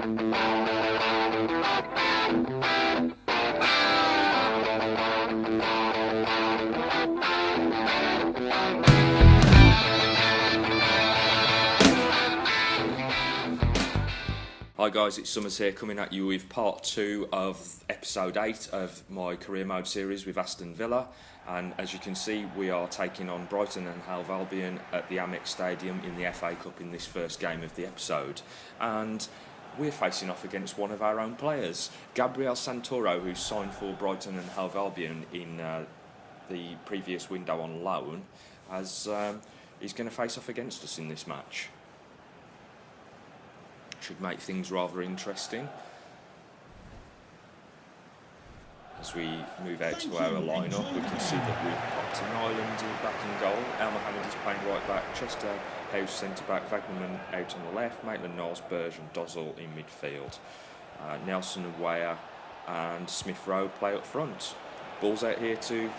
Hi guys, it's Summers here coming at you with part 2 of episode 8 of my career mode series with Aston Villa, and as you can see we are taking on Brighton and Hove Albion at the Amex Stadium in the FA Cup in this first game of the episode, and we're facing off against one of our own players, Gabriel Santoro, who signed for Brighton and Hove Albion in the previous window on loan, as he's going to face off against us in this match. Should make things rather interesting as we move out to our lineup. We can see that we've popped an Ireland back in goal. El Mohammed is playing right back, Chester House centre back, Wagnerman out on the left, Maitland-Niles, Burge and Dozzell in midfield. Nelson and Weah and Smith Rowe play up front. Ball's out here to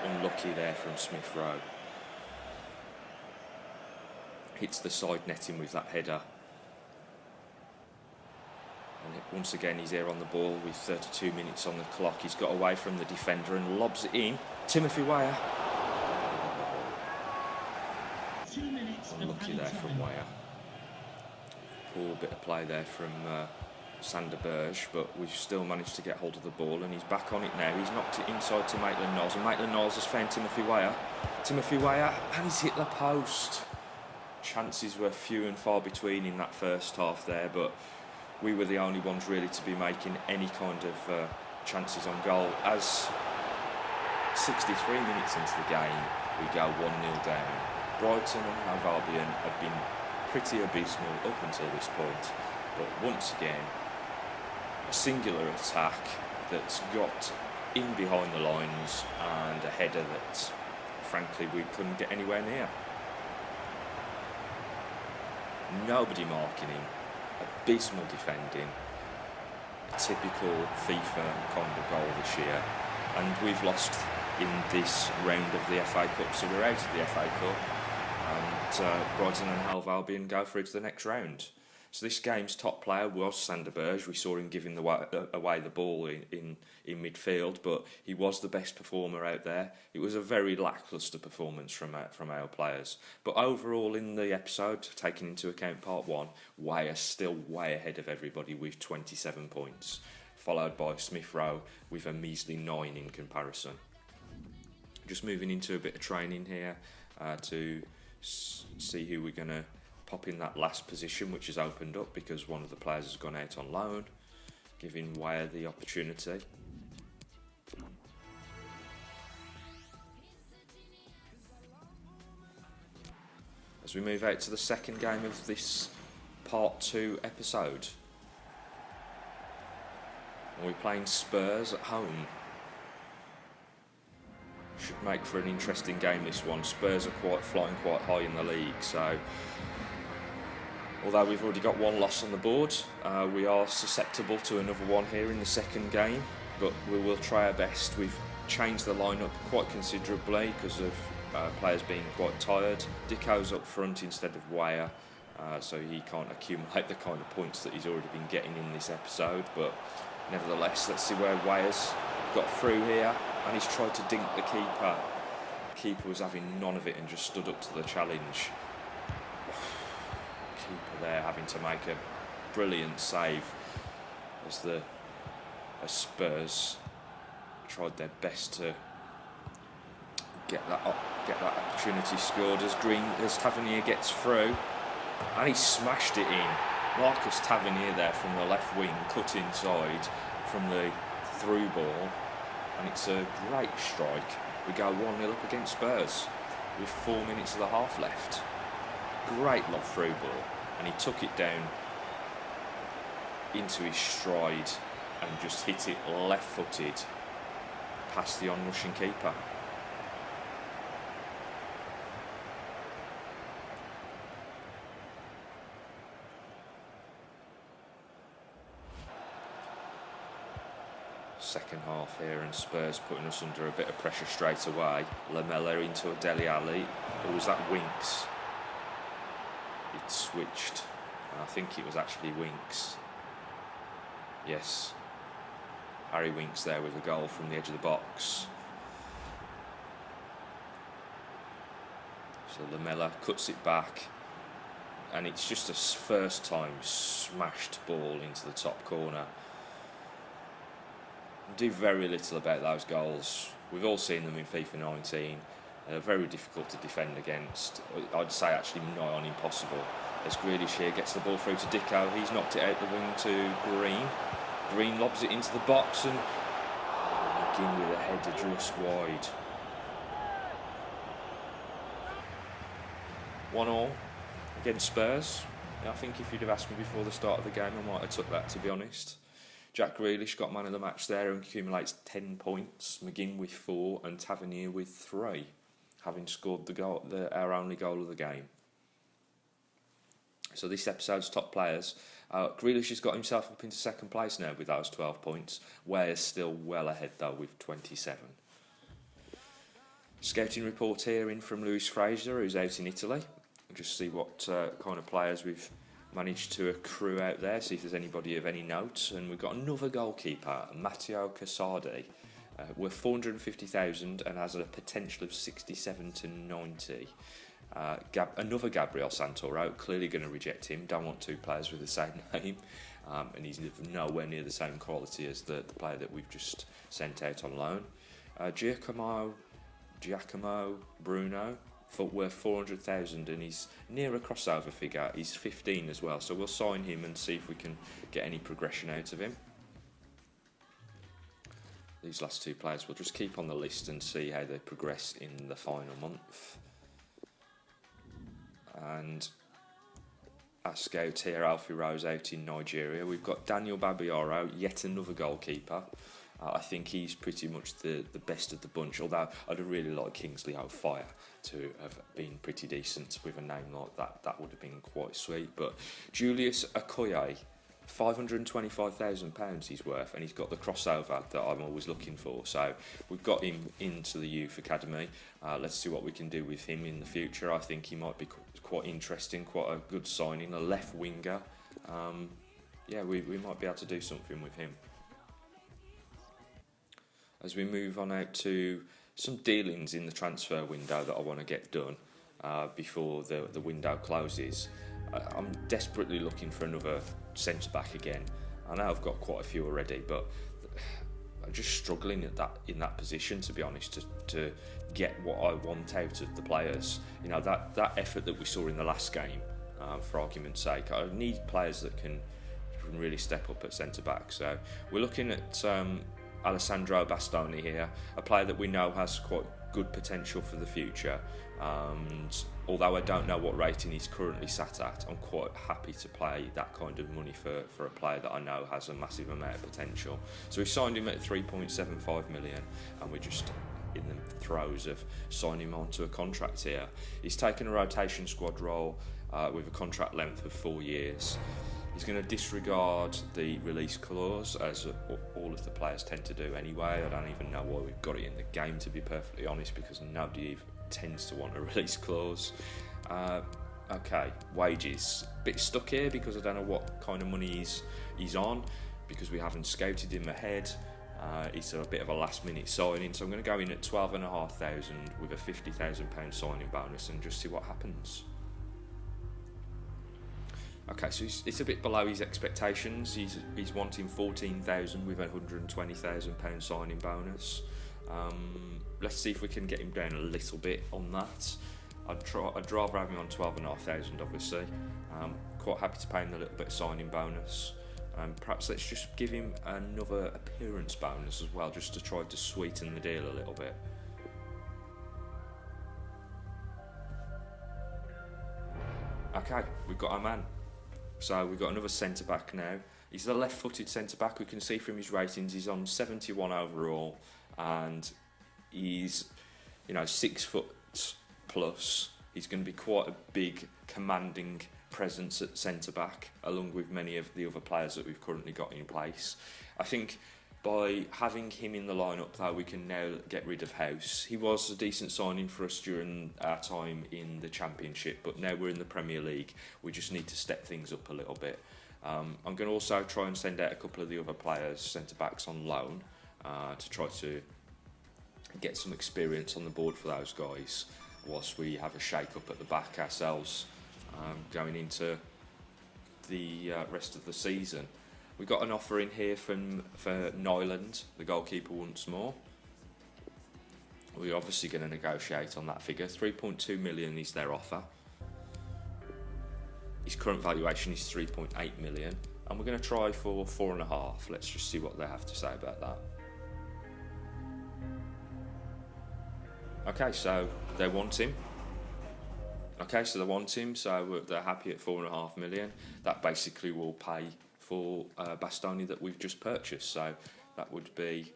unlucky there from Smith Rowe. Hits the side netting with that header. And once again he's here on the ball with 32 minutes on the clock. He's got away from the defender and lobs it in. Timothy Weah. Unlucky there from Weah. Poor bit of play there from Sander Burge, but we've still managed to get hold of the ball and he's back on it now. He's knocked it inside to Maitland-Niles and Maitland-Niles has found Timothy Weah. Timothy Weah, and he's hit the post. Chances were few and far between in that first half there, but we were the only ones really to be making any kind of chances on goal. As 63 minutes into the game, we go 1-0 down. Brighton and Hove Albion have been pretty abysmal up until this point, but once again, a singular attack that's got in behind the lines and a header that, frankly, we couldn't get anywhere near. Nobody marking him, abysmal defending, a typical FIFA kind of goal this year, and we've lost in this round of the FA Cup, so we're out of the FA Cup, and Brighton and Hove Albion go through to the next round. So this game's top player was Sander Burge. We saw him giving away the ball in midfield, but he was the best performer out there. It was a very lacklustre performance from our players. But overall in the episode, taking into account part 1, Weah still way ahead of everybody with 27 points, followed by Smith Rowe with a measly 9 in comparison. Just moving into a bit of training here to see who we're going to pop in that last position, which has opened up because one of the players has gone out on loan, giving Weah the opportunity. As we move out to the second game of this part 2 episode, and we're playing Spurs at home. Should make for an interesting game, this one. Spurs are flying quite high in the league, so although we've already got one loss on the board, we are susceptible to another one here in the second game, but we will try our best. We've changed the lineup quite considerably because of players being quite tired. Dicko's up front instead of Weah, so he can't accumulate the kind of points that he's already been getting in this episode, but nevertheless, let's see where Weah's got through here, and he's tried to dink the keeper. The keeper was having none of it and just stood up to the challenge. Keeper there having to make a brilliant save as Spurs tried their best to get that opportunity scored as Tavernier gets through, and he smashed it in. Marcus Tavernier there from the left wing, cut inside from the through ball, and it's a great strike. We go 1-0 up against Spurs with 4 minutes of the half left. Great love through ball, and he took it down into his stride and just hit it left-footed past the onrushing keeper. Second half here, and Spurs putting us under a bit of pressure straight away. Lamella into a Dele Alli, or was that Winks? It's switched. I think it was actually Winks. Yes, Harry Winks there with a goal from the edge of the box. So Lamela cuts it back, and it's just a first time smashed ball into the top corner. Do very little about those goals. We've all seen them in FIFA 19. They're very difficult to defend against. I'd say actually nigh on impossible. As Grealish here gets the ball through to Dicko, he's knocked it out the wing to Green. Green lobs it into the box and McGinn with a header just wide. 1-1 against Spurs. I think if you'd have asked me before the start of the game, I might have took that, to be honest. Jack Grealish got man of the match there and accumulates 10 points. McGinn with 4 and Tavernier with 3, having scored our only goal of the game. So this episode's top players. Grealish has got himself up into second place now with those 12 points. Ware's still well ahead though with 27. Scouting report here in from Lewis Fraser, who's out in Italy. Just see what kind of players we've managed to accrue out there, see if there's anybody of any note. And we've got another goalkeeper, Matteo Casardi, worth 450,000 and has a potential of 67 to 90. Another Gabriel Santoro, clearly going to reject him. Don't want two players with the same name, and he's nowhere near the same quality as the player that we've just sent out on loan. Giacomo Bruno, worth 400,000, and he's near a crossover figure. He's 15 as well, so we'll sign him and see if we can get any progression out of him. These last two players we'll just keep on the list and see how they progress in the final month. And our scout here, Alfie Rose, out in Nigeria. We've got Daniel Babayaro, yet another goalkeeper. I think he's pretty much the best of the bunch, although I'd have really liked Kingsley O'Fire to have been pretty decent with a name like that. That would have been quite sweet. But Julius Okoye, £525,000 he's worth, and he's got the crossover that I'm always looking for. So we've got him into the youth academy. Let's see what we can do with him in the future. I think he might be quite interesting, quite a good signing, a left winger. We might be able to do something with him. As we move on out to some dealings in the transfer window that I want to get done before the window closes. I'm desperately looking for another centre-back again. I know I've got quite a few already, but I'm just struggling in that position, to be honest, to get what I want out of the players. You know, that effort that we saw in the last game, for argument's sake, I need players that can really step up at centre-back. So we're looking at Alessandro Bastoni here, a player that we know has quite good potential for the future. And although I don't know what rating he's currently sat at, I'm quite happy to pay that kind of money for a player that I know has a massive amount of potential. So we signed him at 3.75 million, and we're just in the throes of signing him onto a contract here. He's taken a rotation squad role with a contract length of 4 years. He's going to disregard the release clause, as all of the players tend to do anyway. I don't even know why we've got it in the game, to be perfectly honest, because nobody even tends to want a release clause. Okay, wages. Bit stuck here because I don't know what kind of money he's on, because we haven't scouted him ahead. It's a bit of a last-minute signing, so I'm going to go in at 12,500 with a £50,000 signing bonus and just see what happens. Okay, so it's a bit below his expectations. He's wanting 14,000 with a £120,000 signing bonus. Let's see if we can get him down a little bit on that. I'd rather have him on 12,500, obviously. Quite happy to pay him a little bit of signing bonus. Perhaps let's just give him another appearance bonus as well, just to try to sweeten the deal a little bit. Okay, we've got our man. So we've got another centre-back now. He's the left-footed centre-back. We can see from his ratings he's on 71 overall, and he's 6 foot plus. He's going to be quite a big, commanding presence at centre-back, along with many of the other players that we've currently got in place. I think By having him in the lineup, though, we can now get rid of House. He was a decent signing for us during our time in the Championship, but now we're in the Premier League. We just need to step things up a little bit. I'm going to also try and send out a couple of the other players, centre-backs, on loan to try to get some experience on the board for those guys, whilst we have a shake-up at the back ourselves going into the rest of the season. We got an offer in here for Nyland, the goalkeeper, once more. We're obviously going to negotiate on that figure. 3.2 million is their offer. His current valuation is 3.8 million, and we're going to try for 4.5. Let's just see what they have to say about that. Okay, so they want him. So they're happy at 4.5 million. That basically will pay for Bastoni that we've just purchased, so that would be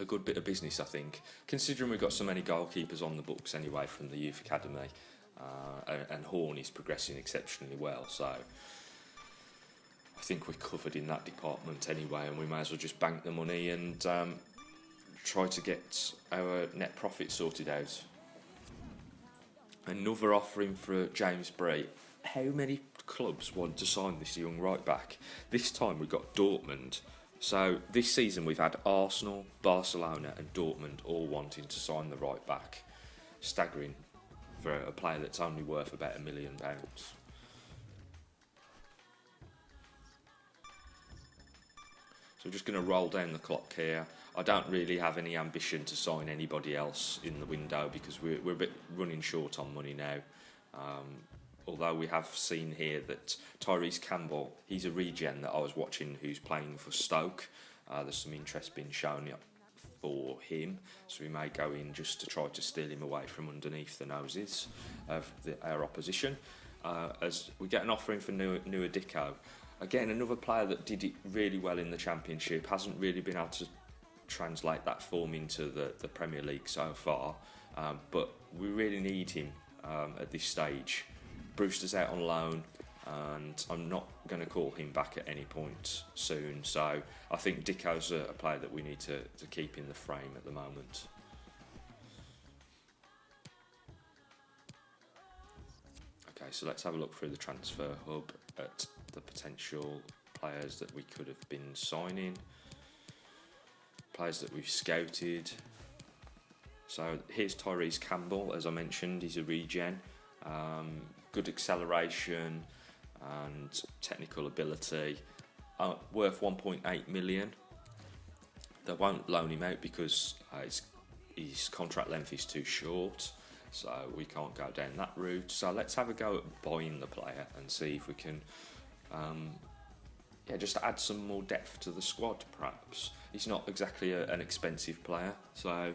a good bit of business, I think, considering we've got so many goalkeepers on the books anyway from the youth academy, and Horn is progressing exceptionally well, so I think we're covered in that department anyway, and we may as well just bank the money and try to get our net profit sorted out. Another offering for James Bree. How many clubs want to sign this young right back? This time we've got Dortmund. So this season we've had Arsenal, Barcelona and Dortmund all wanting to sign the right back. Staggering for a player that's only worth about £1 million. So we're just going to roll down the clock here. I don't really have any ambition to sign anybody else in the window because we're a bit running short on money now. Although we have seen here that Tyrese Campbell, he's a regen that I was watching who's playing for Stoke. There's some interest being shown for him, so we may go in just to try to steal him away from underneath the noses of our opposition. As we get an offer in for Nuadico. Again, another player that did it really well in the Championship, hasn't really been able to translate that form into the Premier League so far, but we really need him at this stage. Brewster's out on loan, and I'm not going to call him back at any point soon, so I think Dicko's a player that we need to keep in the frame at the moment. Okay, so let's have a look through the transfer hub at the potential players that we could have been signing, players that we've scouted. So here's Tyrese Campbell, as I mentioned, he's a regen. Good acceleration and technical ability, worth 1.8 million. They won't loan him out because his contract length is too short, so we can't go down that route. So let's have a go at buying the player and see if we can just add some more depth to the squad, perhaps. He's not exactly an expensive player, so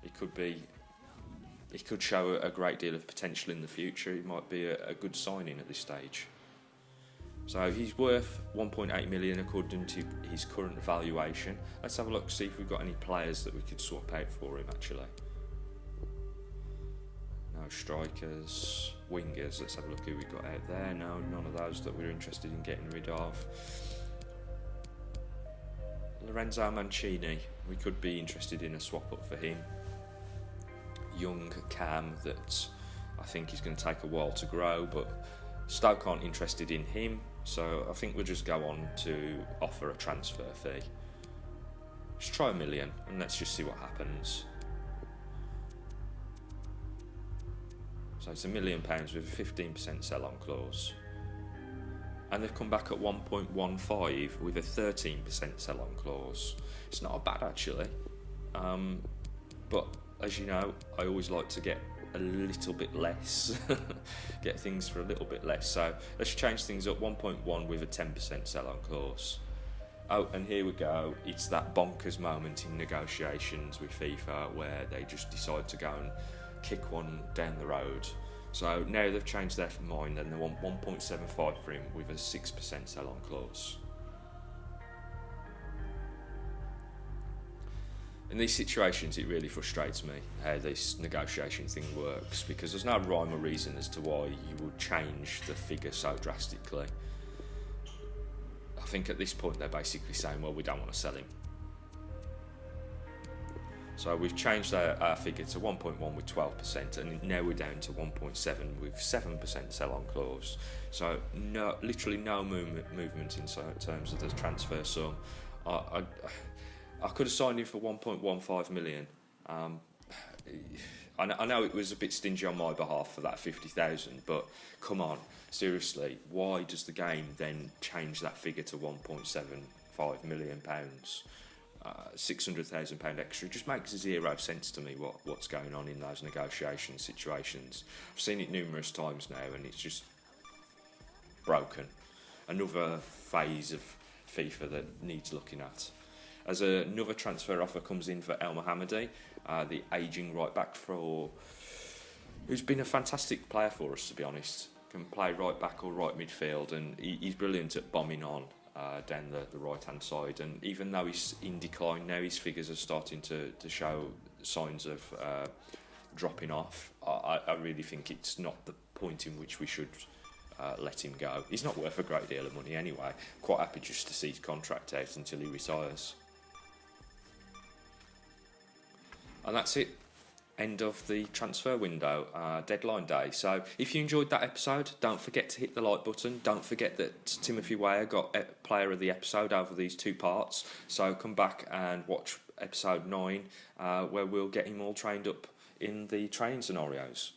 he could show a great deal of potential in the future. He might be a good signing at this stage. So he's worth 1.8 million according to his current valuation. Let's have a look, see if we've got any players that we could swap out for him actually. No strikers, wingers. Let's have a look who we've got out there. No, none of those that we're interested in getting rid of. Lorenzo Mancini, we could be interested in a swap up for him. Young Cam that I think is going to take a while to grow, but Stoke aren't interested in him, so I think we'll just go on to offer a transfer fee. Just try £1 million and let's just see what happens. So it's £1 million with a 15% sell-on clause, and they've come back at 1.15 with a 13% sell-on clause. It's not bad actually, but as you know, I always like to get a little bit less, get things for a little bit less. So let's change things up, 1.1 with a 10% sell-on clause. Oh, and here we go. It's that bonkers moment in negotiations with FIFA where they just decide to go and kick one down the road. So now they've changed their mind and they want 1.75 for him with a 6% sell-on clause. In these situations, it really frustrates me how this negotiation thing works, because there's no rhyme or reason as to why you would change the figure so drastically. I think at this point they're basically saying, well, we don't want to sell him. So we've changed our figure to 1.1 with 12%, and now we're down to 1.7 with 7% sell-on clause. So literally no movement in terms of the transfer sum. I could have signed him for 1.15 million. I know it was a bit stingy on my behalf for that 50,000, but come on, seriously, why does the game then change that figure to 1.75 million pounds? £600,000 extra. It just makes zero sense to me what's going on in those negotiation situations. I've seen it numerous times now, and it's just broken. Another phase of FIFA that needs looking at. As another transfer offer comes in for El Mohammadi, the ageing right back who's been a fantastic player for us, to be honest. Can play right back or right midfield, and he's brilliant at bombing on down the right hand side. And even though he's in decline now, his figures are starting to show signs of dropping off. I really think it's not the point in which we should let him go. He's not worth a great deal of money anyway. Quite happy just to see his contract out until he retires. And that's it. End of the transfer window, deadline day. So if you enjoyed that episode, don't forget to hit the like button. Don't forget that Timothy Weah got player of the episode over these two parts. So come back and watch episode 9, where we'll get him all trained up in the training scenarios.